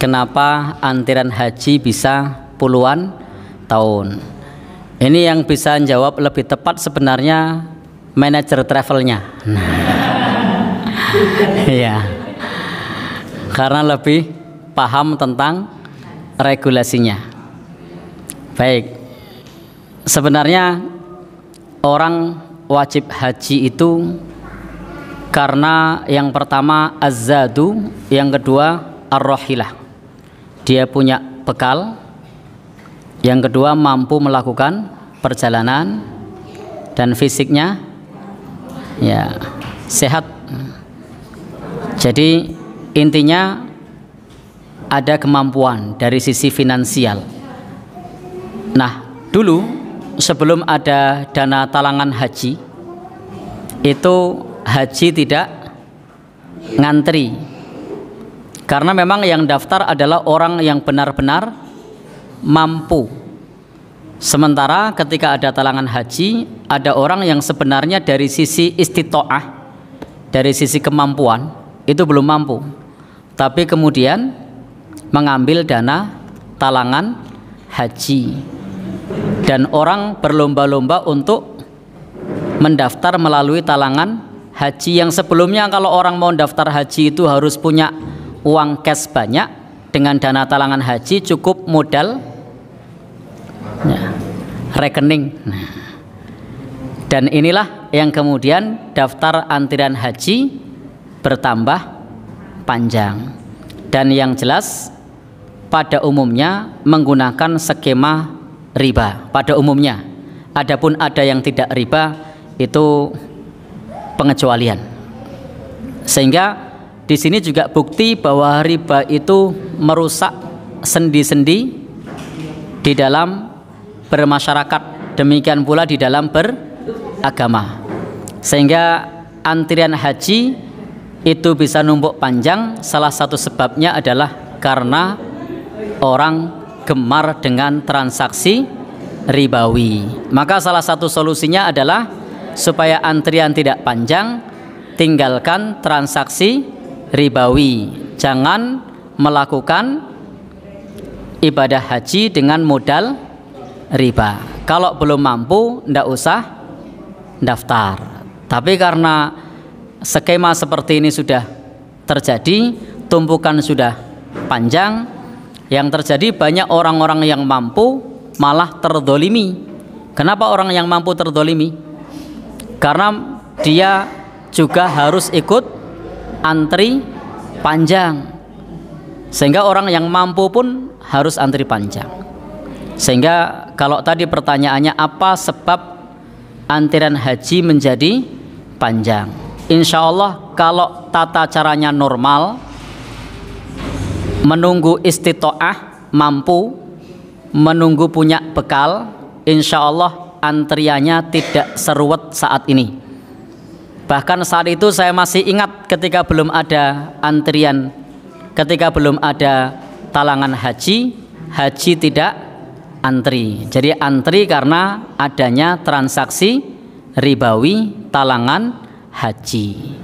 kenapa antrian haji bisa puluhan tahun. Ini yang bisa jawab lebih tepat sebenarnya manajer travelnya. Iya, karena lebih paham tentang regulasinya. Baik, sebenarnya orang wajib haji itu karena yang pertama az-zadu, yang kedua ar-rahilah. Dia punya bekal, yang kedua mampu melakukan perjalanan, dan fisiknya ya sehat. Jadi intinya ada kemampuan dari sisi finansial. Nah, dulu sebelum ada dana talangan haji itu haji tidak ngantri, karena memang yang daftar adalah orang yang benar-benar mampu. Sementara ketika ada talangan haji, ada orang yang sebenarnya dari sisi istitoah, dari sisi kemampuan itu belum mampu, tapi kemudian mengambil dana talangan haji. Dan orang berlomba-lomba untuk mendaftar melalui talangan haji, yang sebelumnya kalau orang mau daftar haji itu harus punya uang cash banyak. Dengan dana talangan haji cukup modal ya, rekening. Dan inilah yang kemudian daftar antrian haji bertambah panjang. Dan yang jelas pada umumnya menggunakan skema riba pada umumnya. Adapun ada yang tidak riba itu pengecualian. Sehingga di sini juga bukti bahwa riba itu merusak sendi-sendi di dalam bermasyarakat, demikian pula di dalam beragama. Sehingga antrian haji itu bisa numpuk panjang. Salah satu sebabnya adalah karena orang gemar dengan transaksi ribawi. Maka salah satu solusinya adalah supaya antrian tidak panjang, tinggalkan transaksi ribawi. Jangan melakukan ibadah haji dengan modal riba. Kalau belum mampu, tidak usah daftar. Tapi karena skema seperti ini sudah terjadi, tumpukan sudah panjang, yang terjadi banyak orang-orang yang mampu malah terdolimi. Kenapa orang yang mampu terdolimi? Karena dia juga harus ikut antri panjang, sehingga orang yang mampu pun harus antri panjang. Sehingga kalau tadi pertanyaannya apa sebab antrian haji menjadi panjang, insya Allah kalau tata caranya normal, menunggu istitoah, mampu, menunggu punya bekal, insya Allah antriannya tidak seruwet saat ini. Bahkan saat itu saya masih ingat ketika belum ada antrian, ketika belum ada talangan haji, haji tidak antri. Jadi antri karena adanya transaksi ribawi talangan haji.